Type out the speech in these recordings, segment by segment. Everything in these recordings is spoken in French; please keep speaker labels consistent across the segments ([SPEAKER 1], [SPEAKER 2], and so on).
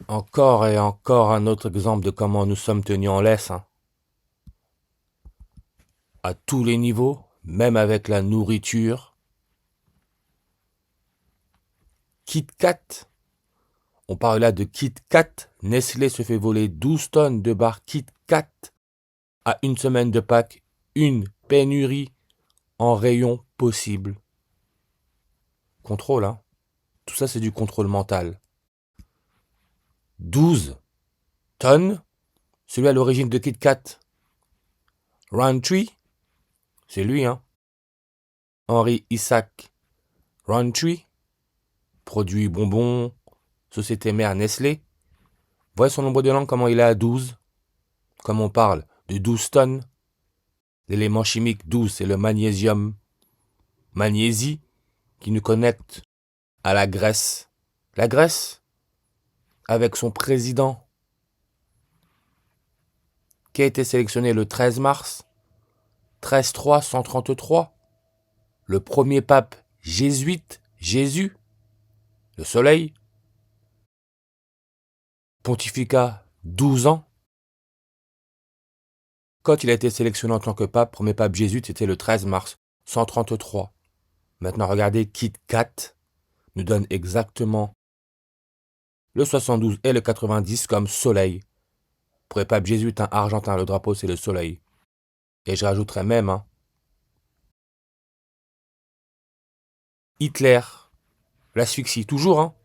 [SPEAKER 1] Encore et encore un autre exemple de comment nous sommes tenus en laisse, hein. À tous les niveaux, même avec la nourriture. Kit Kat, on parle là de Kit Kat. Nestlé se fait voler 12 tonnes de barres Kit Kat à une semaine de Pâques. Une pénurie en rayon possible. Contrôle, hein. Tout ça, c'est du contrôle mental. 12 tonnes, celui à l'origine de Kit Kat. Roundtree, c'est lui, hein. Henry Isaac Roundtree, produit bonbons, société mère Nestlé. Voyez son nombre de langues, comment il est à 12. Comme on parle de 12 tonnes. L'élément chimique 12, c'est le magnésium. Magnésie, qui nous connecte à la Grèce. La Grèce, avec son président, qui a été sélectionné le 13 mars, 13-3-133, le premier pape jésuite, Jésus, le soleil, pontificat 12 ans. Quand il a été sélectionné en tant que pape, premier pape jésuite, c'était le 13 mars 133. Maintenant, regardez, Kit Kat nous donne exactement le 72 et le 90 comme soleil. Pour les papes jésuites argentins, le drapeau, c'est le soleil. Et je rajouterais même, hein, Hitler, l'asphyxie, toujours, hein.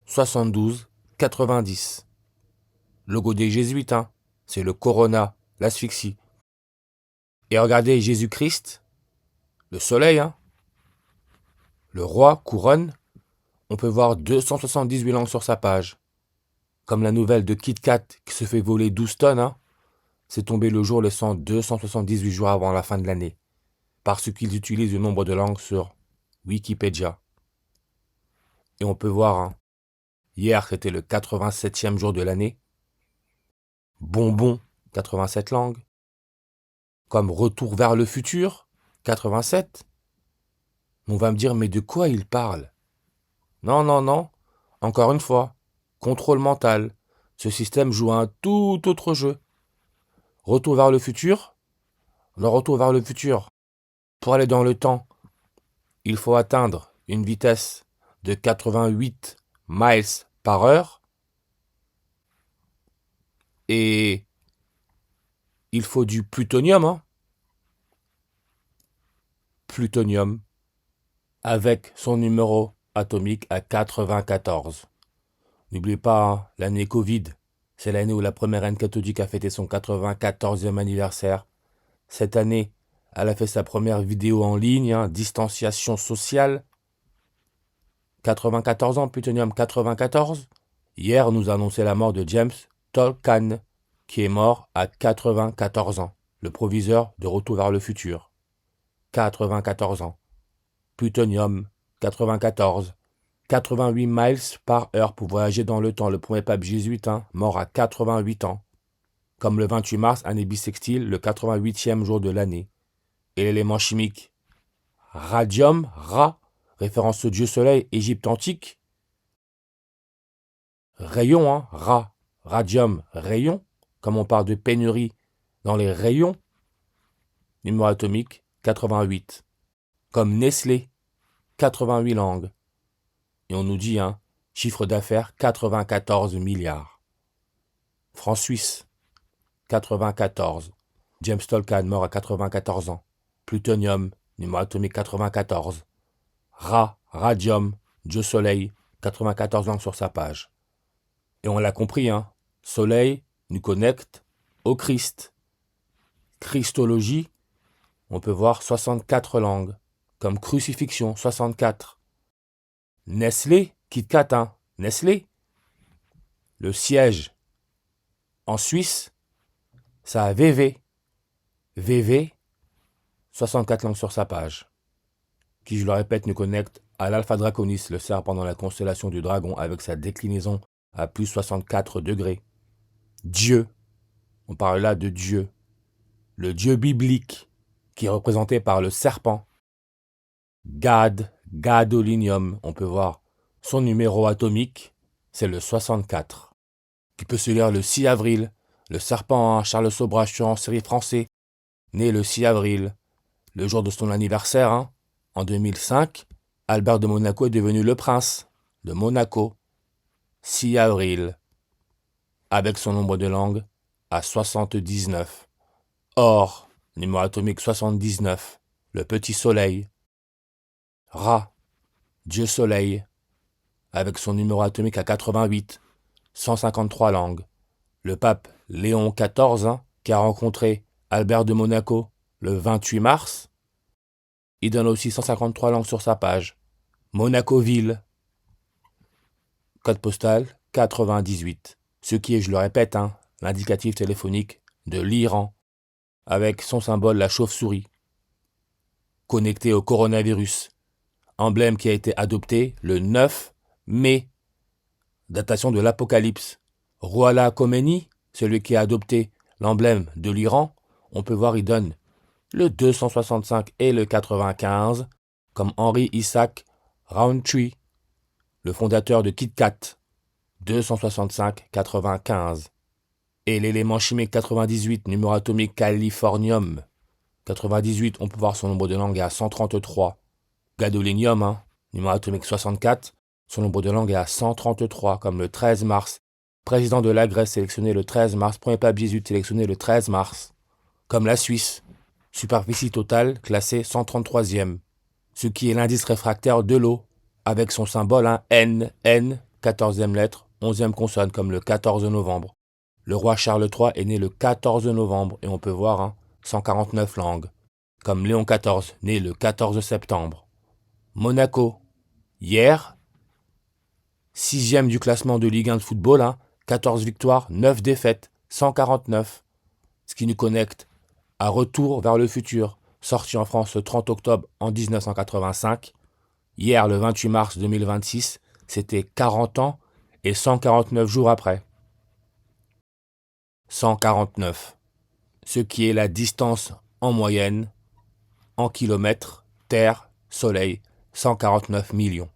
[SPEAKER 1] 72, 90. Logo des jésuites, hein, c'est le corona, l'asphyxie. Et regardez Jésus-Christ, le soleil, hein, le roi, couronne. On peut voir 278 langues sur sa page. Comme la nouvelle de Kit Kat qui se fait voler 12 tonnes, hein. C'est tombé le jour laissant 278 jours avant la fin de l'année. Parce qu'ils utilisent le nombre de langues sur Wikipédia. Et on peut voir, hein, hier c'était le 87e jour de l'année. Bonbon, 87 langues. Comme Retour vers le futur, 87. On va me dire, mais de quoi il parle? Non, non, non. Encore une fois, contrôle mental. Ce système joue un tout autre jeu. Retour vers le futur. Le retour vers le futur. Pour aller dans le temps, il faut atteindre une vitesse de 88 miles par heure. Et il faut du plutonium, hein. Plutonium, avec son numéro atomique à 94. N'oubliez pas, hein, l'année Covid, c'est l'année où la première reine catholique a fêté son 94e anniversaire. Cette année, elle a fait sa première vidéo en ligne, hein, distanciation sociale. 94 ans, plutonium 94. Hier, on nous a annoncé la mort de James Tolkien, qui est mort à 94 ans, le proviseur de Retour vers le futur. 94 ans. Plutonium 94. 88 miles par heure pour voyager dans le temps. Le premier pape jésuite, hein, mort à 88 ans. Comme le 28 mars, année bissextile, le 88e jour de l'année. Et l'élément chimique radium, Ra, référence au dieu soleil, Égypte antique. Rayon, hein, Ra, radium, rayon. Comme on parle de pénurie dans les rayons. Numéro atomique 88. Comme Nestlé, 88 langues. Et on nous dit, hein, chiffre d'affaires 94 milliards. France-Suisse, 94. James Tolkien, mort à 94 ans. Plutonium, numéro atomique 94. Ra, radium, dieu soleil, 94 langues sur sa page. Et on l'a compris, hein, soleil nous connecte au Christ. Christologie, on peut voir 64 langues, comme crucifixion, 64. Nestlé, Kit Kat, hein, Nestlé, le siège en Suisse, ça a VV. VV, 64 langues sur sa page. Qui, je le répète, nous connecte à l'Alpha Draconis, le serpent dans la constellation du dragon, avec sa déclinaison à plus 64 degrés. Dieu, on parle là de Dieu. Le Dieu biblique, qui est représenté par le serpent. Gadolinium, on peut voir son numéro atomique, c'est le 64. Qui peut se lire le 6 avril, le serpent, Charles Sobrache en série français, né le 6 avril, le jour de son anniversaire, en 2005, Albert de Monaco est devenu le prince de Monaco, 6 avril, avec son nombre de langues à 79. Or, numéro atomique 79, le petit soleil. Ra, Dieu soleil, avec son numéro atomique à 88, 153 langues. Le pape Léon XIV, qui a rencontré Albert de Monaco le 28 mars, il donne aussi 153 langues sur sa page. Monaco-Ville, code postal 98, ce qui est, je le répète, l'indicatif téléphonique de l'Iran, avec son symbole la chauve-souris, connecté au coronavirus, emblème qui a été adopté le 9 mai, datation de l'Apocalypse. Rouhollah Khomeini, celui qui a adopté l'emblème de l'Iran, on peut voir il donne le 265 et le 95, comme Henry Isaac Rowntree, le fondateur de KitKat, 265-95. Et l'élément chimique 98, numéro atomique californium, 98, on peut voir son nombre de langues à 133. Gadolinium, numéro atomique 64, son nombre de langues est à 133, comme le 13 mars. Président de la Grèce sélectionné le 13 mars, premier pape Jésus sélectionné le 13 mars. Comme la Suisse, superficie totale classée 133e, ce qui est l'indice réfractaire de l'eau, avec son symbole N, 14e lettre, 11e consonne, comme le 14 novembre. Le roi Charles III est né le 14 novembre, et on peut voir 149 langues, comme Léon XIV, né le 14 septembre. Monaco, hier, 6e du classement de Ligue 1 de football, 14 victoires, 9 défaites, 149. Ce qui nous connecte à Retour vers le futur, sorti en France le 30 octobre en 1985. Hier, le 28 mars 2026, c'était 40 ans et 149 jours après. 149. Ce qui est la distance en moyenne, en kilomètres, Terre, Soleil, 149 millions.